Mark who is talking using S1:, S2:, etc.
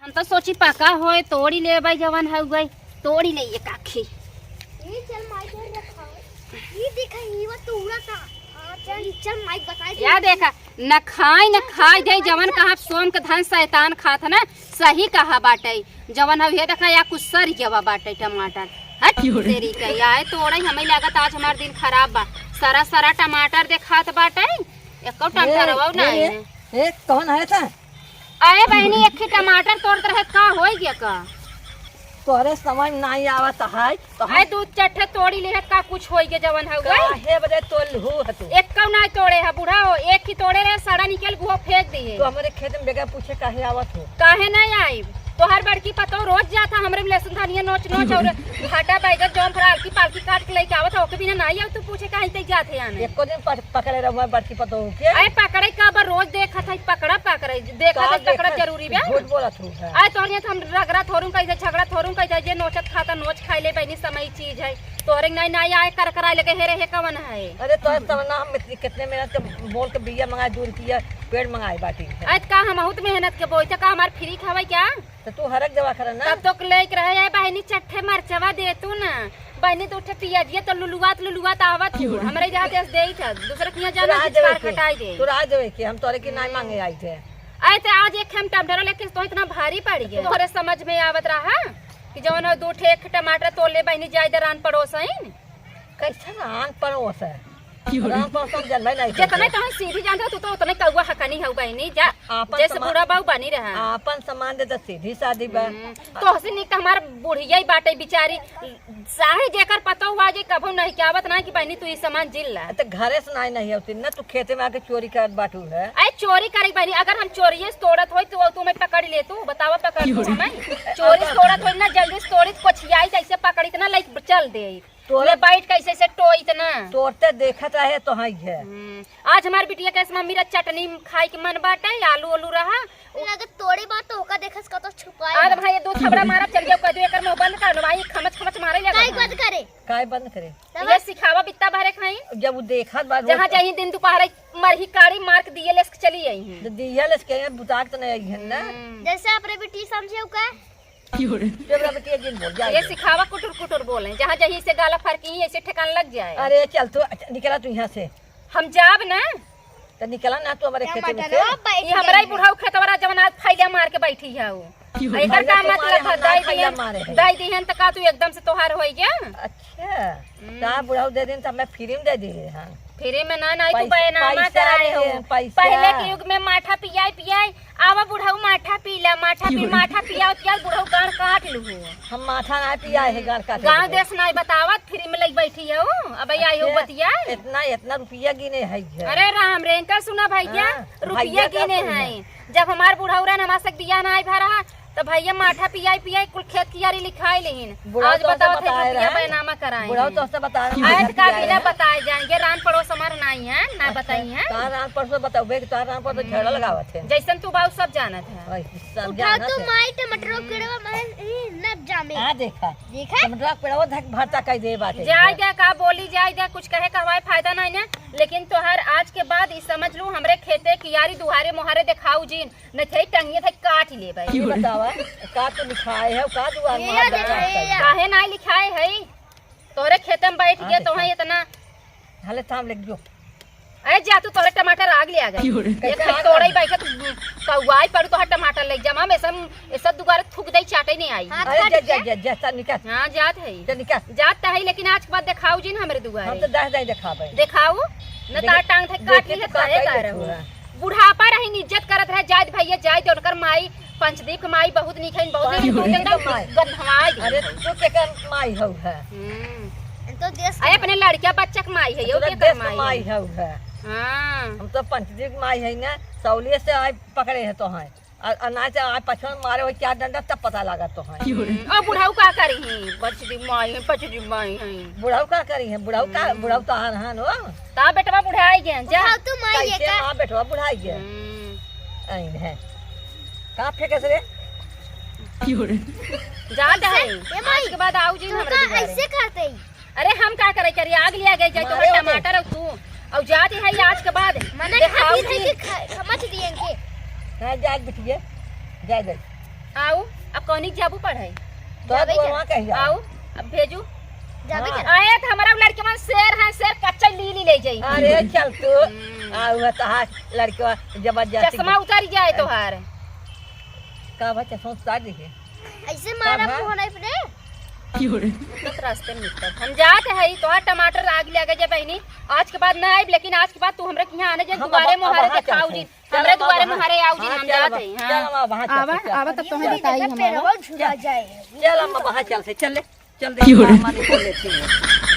S1: हम तो सोची पका होए तोड़ी ले भाई जवन है गई तोड़ी ले ये काखी
S2: ये चल माइक में रखा ये देखा ये वो तूड़ा सा हां चल माइक बता दे।
S1: या देखा न खाई दे जवन कहा सोम के धन शैतान खात ना सही कहा बाटे जवन है देखा या कुछ सर जवा बाटे टमाटर हट तेरी कहिया है तोड़े हमें लागत आज हमार दिन खराब बा सारा सारा टमाटर देखात बाटे एको टमाटर हो ना
S3: ए कौन है था
S1: आए बहनी एक टमाटर तोड़त रहे का होई गया का
S3: तोरे समझ नहीं आवत है तो
S1: आए दूध चट्ठे तोड़ी ले का कुछ होई गया जवन है गई
S3: काहे बजे तोलहू हतू
S1: एक कौ ना तोड़े है बूढ़ा हो एक ही तोड़े रहे सारा निकल गुहो फेंक दिए
S3: तो हमारे खेत में बेगा पूछे काहे आवत हो
S1: काहे नहीं आई तोहर बड़की पतो रोज जाता हमरे में लहसुन धनिया नोच नोच और घाटा बैगन जौन फराल की पालकी काट के लेके आवत ओके बिना नहीं आव तू पूछे काहे तई जाते आने
S3: एको दिन पकड़े रहुआ बड़की पतो के
S1: आए पकड़े का बर रोज देखत है पकड़े देखत है पकड़ा जरूरी बे
S3: झूठ बोलत हूं
S1: आए तोहरे हम रगड़ा थोरू कैसे झगड़ा थोरू कैसे जे नोचत खाता नोच खाई ले बहनी समय चीज है तोरे नहीं नहीं आए कर कराई लेके हेरे हे कवन है
S3: अरे तो तमन्ना हम कितने मेहनत के बोल के बिया मंगाए 2 रुपया पेड़ मंगाए बाटी
S1: आज का हम बहुत मेहनत के बोई का हमार फ्री खावे क्या
S3: तो तू हरक दवा कर ना
S1: तब तो लेके रहे है बहनी चट्ठे मरचवा दे तू ना बहनी तो उठे पियाजिए तो लुलुआत आवत हमरे जहां देश देई था दूसरे किया जाना कार खटाई दे
S3: तू राज देवे के हम तोरे की नहीं मांगे आई थे
S1: आए थे आज एक हम टमाटर लेके तो इतना भारी पड़ गया तोरे समझ में आवत रहा कि जवन 2 ठे टमाटर तोले बहनी जाय दरान पड़ोसन
S3: कैसे आंख पड़ोस है राम पर सब जन भाई नहीं
S1: जितने तो सीधी जानता तू तो उतने कौवा हकनी हो बहनी जा जैसे बूढ़ा बाऊ बनी रहा
S3: आपन सामान दे तो सीधी शादी बा
S1: तो हसी निक हमार बुढ़िया ही बाटे बिचारी साहे जेकर पता हुआ जे कभू नहीं कहवत ना कि बहनी तू ई सामान जिल ला
S3: तो घरे से नहीं होती ना तू खेते में आके चोरी कर बाटू है
S1: अरे चोरी करी बहनी अगर हम चोरी तोड़त होई तो तू मैं पकड़ ले तू बतावा पकड़ मैं चोरी तोड़त होई ना जल्दी से तोड़ी कोछियाई कैसे पकड़ी ना लाइक चल दे तोले बैठ कैसे से टोई इतना
S3: तोड़ते देखत है तो हाई है
S1: आज हमार बिटिया कैसे मम्मी रा चटनी खाई के मन बाटे आलू रहा
S2: लगे तोड़े बात तो ओका देखस का तो छुपाए
S1: अरे भाई ये 2 थबड़ा मारा चल गया कह दो एकर मुंह बंद कर भाई खमच मारे लगा
S3: काय बंद करे
S1: ये सिखावा बित्ता भरे खाई
S3: जब वो देखत बा
S1: जहां जाई दिन दोपहर मरही काड़ी मार्क दिए लेस चली आई है
S3: दिया लेस के बुताक तो नहीं आई है ना
S2: जैसे अपने बेटी समझे का
S1: ये सिखावा कुटुर बोले जहाँ जही से गाला फरकी ऐसे ठिकान लग जाए
S3: अरे चल तू निकला तू यहाँ से
S1: हम जाब ना
S3: तो निकला ना तू हमारे खेत में से
S1: ये हमरा ही बुढ़ाऊ खेतवारा जवन आज फैलिया मार के बैठी है वो एकर का मतलब है दाई दिहन त का तू एकदम से तोहार होई गया
S3: अच्छा ता बुढ़ाऊ दे दिन त मैं फ्री में दे दी हां
S1: फ्री में ना नहीं तू बैनामा कराए हो पहले के युग में माठा पियाई आवा बुढ़ाऊ माठा पीला माठा पिया क्या बुढ़ाऊ गाड़ काट लू
S3: हम माठा ना पिया है गाड़ काट
S1: गांव देश नहीं बतावत फ्री में लग बैठी है अब आई हो बतिया
S3: इतना रुपया गिने है
S1: अरे राम रेंकर सुना भैया रुपया गिने है जब हमार बुढ़ाऊ रन हमार से बिया ना भरा तो भैया माठा पियाई कुल खेत कियारी लिखाई लेकिन आज बताओ थे रुपया बैनामा कराए
S3: बुढ़ाऊ तो से बता
S1: आज का बिना बताए जाएंगे रान पड़ोस हमार नहीं है ना बताई है
S3: तार रान पर से बताओगे कि तार रान पर तो झगड़ा लगावत है
S1: जैसन तू बाऊ सब जानत है
S3: सब
S2: उठा तो माई टमाटर केड़वा मैं न जामे
S3: हां देखा टमाटर पेड़वा धक भरता कई दे बाटे
S1: जाएगा का बोली जाएगा कुछ कहे का हवाए फायदा नहीं ना लेकिन तोहर आज के बाद ई समझ लू हमरे खेते कियारी दुहारे मोहारे दिखाऊ जीन न थे टंगिए थे काट ले भाई
S3: बतावा का तो लिखाए है का दुआर मार
S1: काहे नहीं लिखाए है तोरे खेते में बैठ गए तो है इतना
S3: हले थाम ले जो
S1: अरे जा तू तोरे टमाटर आग ले आ गए एक तोड़े बैठे तू कौवाई पर तो टमाटर ले जमा में सब दुबारा थूक दई चाटे नहीं आई
S3: अरे जा निकाल
S1: हां जात है
S3: जा निकाल
S1: जात है लेकिन आज के बाद दिखाऊ जी हमरे दुआरे
S3: हम तो दह दिखाबे
S1: दिखाऊ न ता टांग थे काट ली काहे कर रहो बुढ़ापा रही इज्जत करत रहे जात भैया जाय उनकर माई पंचदीप के माई बहुत निक है बहुत गंधवाई
S3: अरे तू के कर माई हो है
S2: तो देश
S1: अरे अपने लड़किया बच्चा के माई है यो के कर
S3: माई हो है
S1: हां
S3: हम तो पंचदीप माई है ना सौलिए से आए पकड़े है तो है अनाज आए पछन मारे हो क्या डंडा तब पता लगा तो है
S1: ओ बुढ़ाऊ का करी है पंचदीप माई है पंचदीप माई है
S3: बुढ़ाऊ का करी है बुढ़ाऊ तो हां हां हो
S1: ता बेटवा बुढ़ाई गए जा
S2: तू माई है
S3: का हां बेटवा बुढ़ाई गए आइन है का फेंके से रे
S1: जा दे आज के बाद आऊ जी हमरे दुआरे
S2: ऐसे करते
S1: अरे हम का करे करी आग लिया गए जाय तो टमाटर और तू और जाते है आज के बाद
S2: मने खाती है कि समझ दिए के
S3: हां जाग बिटिए जाय दे
S1: आओ अब कौनी जाबू पढ़ाई
S3: तो वहाँ कहीं
S1: आओ अब भेजू
S2: जाबे
S3: हाँ।
S2: के
S1: आए तो हमारा लड़के में शेर है शेर कच्चा ली ले जाई
S3: अरे चल तू आऊ तहार लड़के जबरदस्ती
S1: चश्मा उतार जाए तोहार
S3: का बच्चा सोचता दिखे
S2: ऐसे मारा
S3: हाँ।
S2: फोन है पे
S1: तो रास्ते में निकल हम जाते हैं तोहार टमाटर आग लगे जे बहनी आज के बाद ना आए लेकिन आज के बाद तू हमरे यहाँ आने जे
S3: हम
S1: दुबारे
S3: अब
S1: मुहारे
S3: वहाँ
S1: दिखाऊ
S3: चलते
S1: जी
S3: हैं।
S1: हमरे
S3: चल
S1: दुबारे
S3: वहाँ।
S1: मुहारे आऊ जी
S3: हाँ,
S1: हम
S3: चल
S1: जाते
S3: अब-
S1: हैं
S3: चल अब वहाँ चलते, चल।
S1: तब तुम्हें बताई
S2: पेड़वा झुला जाए
S3: चल हम वहाँ चलते चल ले चल दे हमारे को लेते हैं